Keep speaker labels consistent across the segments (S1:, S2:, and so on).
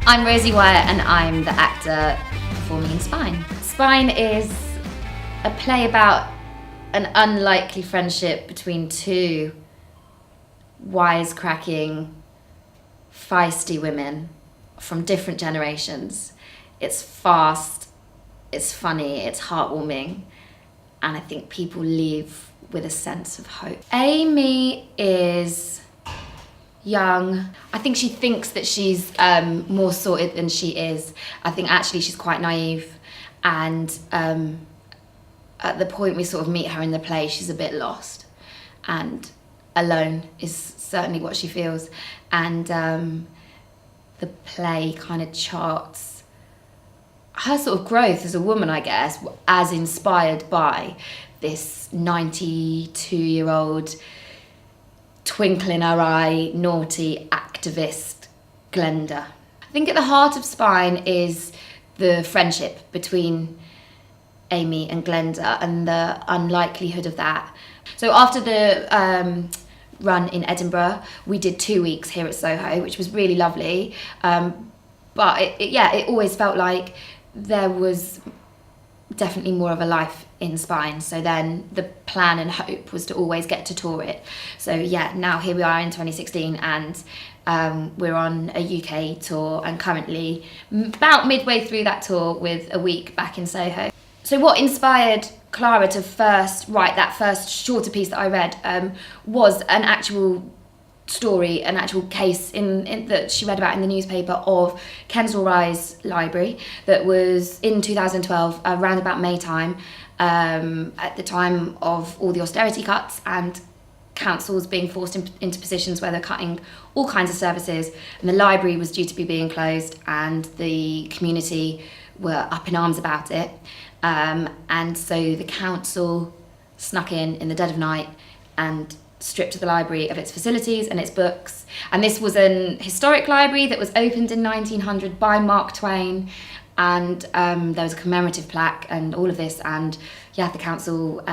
S1: I'm Rosie Wyatt and I'm the actor performing in Spine. Spine is a play about an unlikely friendship between two wisecracking, feisty women from different generations. It's fast, it's funny, it's heartwarming, and I think people leave with a sense of hope. Amy is young. I think she thinks that she's more sorted than she is. I think actually she's quite naive, and at the point we sort of meet her in the play, she's a bit lost and alone is certainly what she feels. And the play kind of charts her sort of growth as a woman, I guess, as inspired by this 92-year-old twinkle in her eye, naughty activist Glenda. I think at the heart of Spine is the friendship between Amy and Glenda and the unlikelihood of that. So after the run in Edinburgh, we did 2 weeks here at Soho, which was really lovely. But it always felt like there was definitely more of a life in Spine. So then the plan and hope was to always get to tour it. So yeah, now here we are in 2016 and we're on a UK tour and currently about midway through that tour with a week back in Soho. So what inspired Clara to first write that first shorter piece that I read was an actual story, an actual case in that she read about in the newspaper of Kensal Rise Library that was in 2012, around about May time, at the time of all the austerity cuts and councils being forced into positions where they're cutting all kinds of services, and the library was due to be being closed and the community were up in arms about it. And so the council snuck in the dead of night and stripped the library of its facilities and its books. And this was an historic library that was opened in 1900 by Mark Twain, and there was a commemorative plaque and all of this, and yeah, the council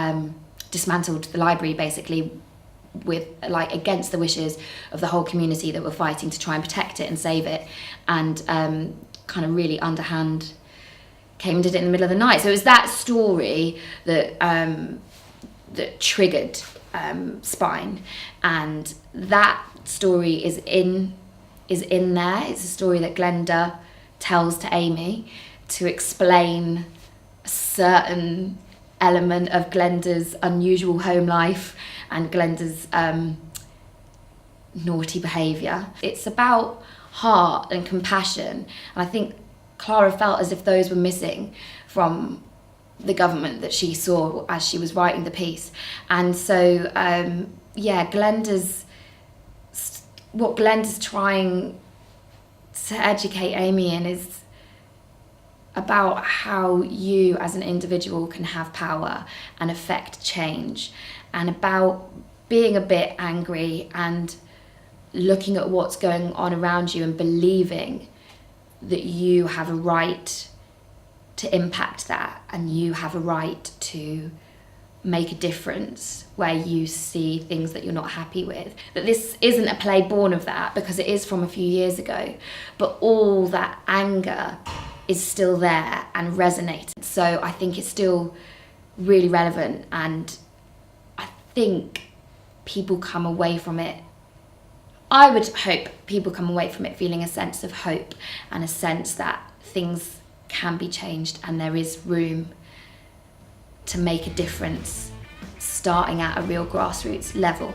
S1: dismantled the library basically with against the wishes of the whole community that were fighting to try and protect it and save it, and kind of really underhand came and did it in the middle of the night. So it was that story that that triggered Spine, and that story is in there. It's a story that Glenda tells to Amy to explain a certain element of Glenda's unusual home life and Glenda's naughty behaviour. It's about heart and compassion, and I think Clara felt as if those were missing from the government that she saw as she was writing the piece. And so what Glenda's trying to educate Amy in is about how you as an individual can have power and affect change, and about being a bit angry and looking at what's going on around you and believing that you have a right to impact that, and you have a right to make a difference where you see things that you're not happy with. That this isn't a play born of that, because it is from a few years ago, but all that anger is still there and resonates. So I think it's still really relevant, and I think people come away from it, I would hope people come away from it feeling a sense of hope and a sense that things can be changed and there is room to make a difference, starting at a real grassroots level.